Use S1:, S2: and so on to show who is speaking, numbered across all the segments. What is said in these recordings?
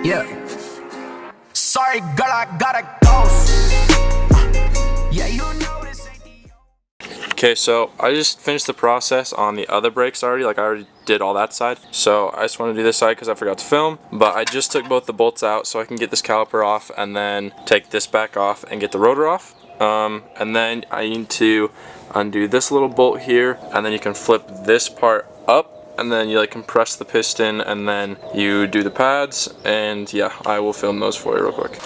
S1: Yeah. Sorry, girl, I gotta go. Yeah, you know this ain't the...
S2: Okay, so I just finished the process on the other brakes already. Like, I already did all that side. So I just want to do this side because I forgot to film. But I just took both the bolts out so I can get this caliper off and then take this back off and get the rotor off. And then I need to undo this little bolt here, and then you can flip this part up, and then you like compress the piston, and then you do the pads. And yeah, I will film those for you real quick.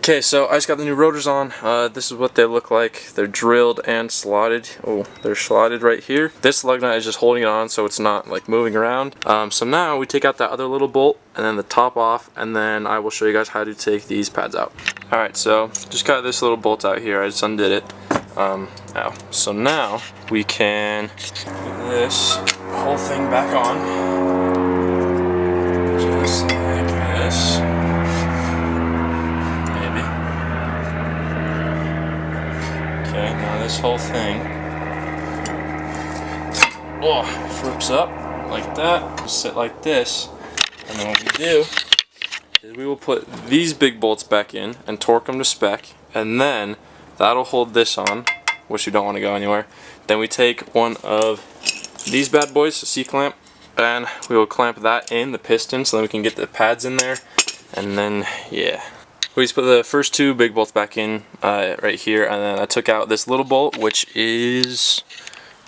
S2: Okay, so I just got the new rotors on. This is what they look like. They're drilled and slotted. Oh, they're slotted right here. This lug nut is just holding it on so it's not like moving around. So now we take out that other little bolt and then the top off, and then I will show you guys how to take these pads out. Alright, so just got this little bolt out here. I just undid it. So now we can put this whole thing back on. Just like this. Okay, now this whole thing flips up like that, sit like this, and then what we do is we will put these big bolts back in and torque them to spec, and then that'll hold this on, which you don't want to go anywhere. Then we take one of these bad boys, a C-clamp, and we will clamp that in the piston so then we can get the pads in there, and then yeah. We just put the first two big bolts back in right here, and then I took out this little bolt, which is,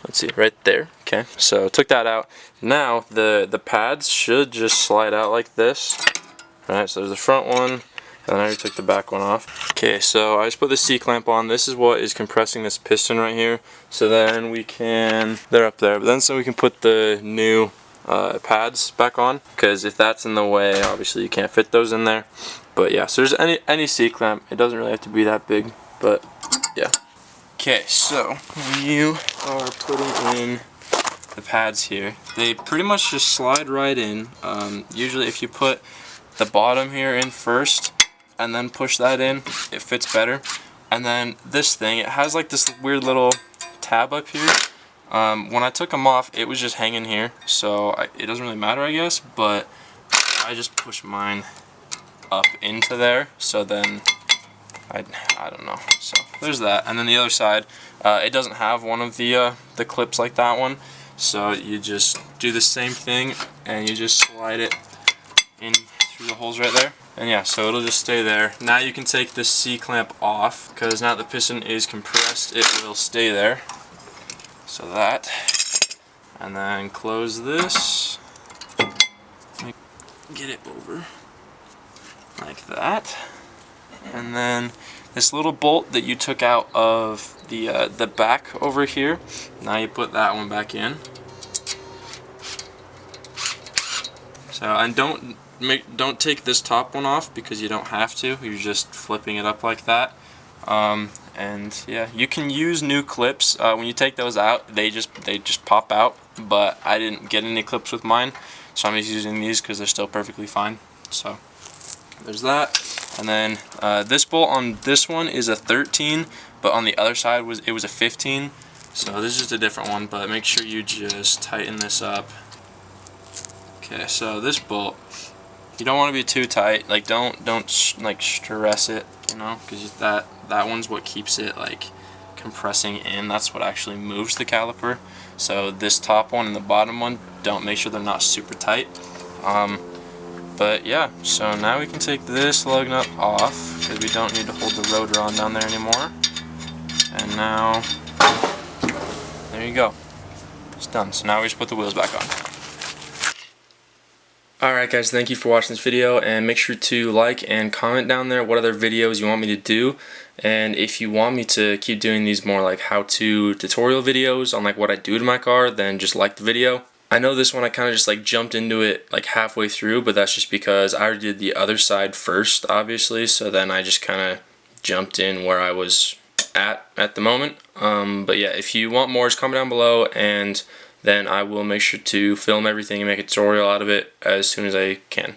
S2: let's see, right there. Okay, so took that out. Now the pads should just slide out like this. Alright, so there's the front one, and then I already took the back one off. Okay, so I just put the C-clamp on. This is what is compressing this piston right here. So then we can, they're up there, but then so we can put the new pads back on, because if that's in the way, obviously you can't fit those in there. But yeah, so there's any C-clamp, it doesn't really have to be that big, but yeah. Okay, so when you are putting in the pads here, they pretty much just slide right in. Usually if you put the bottom here in first and then push that in, it fits better. And then this thing, it has like this weird little tab up here. When I took them off, it was just hanging here, so it doesn't really matter, I guess, but I just push mine up into there, so then I don't know, so there's that. And then the other side, it doesn't have one of the clips like that one, so you just do the same thing and you just slide it in through the holes right there, and yeah, so it'll just stay there. Now you can take this C-clamp off, because now the piston is compressed, it will stay there. So that, and then close this, get it over like that, and then this little bolt that you took out of the back over here, now you put that one back in. So, and don't take this top one off, because you don't have to, you're just flipping it up like that. And yeah, you can use new clips. When you take those out, they just pop out, but I didn't get any clips with mine, so I'm just using these because they're still perfectly fine. So there's that. And then this bolt on this one is a 13, but on the other side it was a 15, so this is just a different one, but make sure you just tighten this up. Okay, so this bolt, you don't want to be too tight, like don't like stress it, you know, because that one's what keeps it like compressing in. That's what actually moves the caliper. So this top one and the bottom one, make sure they're not super tight. But yeah, so now we can take this lug nut off, because we don't need to hold the rotor on down there anymore. And now, there you go, it's done. So now we just put the wheels back on. Alright guys, thank you for watching this video, and make sure to like and comment down there what other videos you want me to do. And if you want me to keep doing these more like how-to tutorial videos on like what I do to my car, then just like the video. I know this one I kind of just like jumped into it like halfway through, but that's just because I already did the other side first, obviously, so then I just kind of jumped in where I was at the moment. But yeah, if you want more, just comment down below, and then I will make sure to film everything and make a tutorial out of it as soon as I can.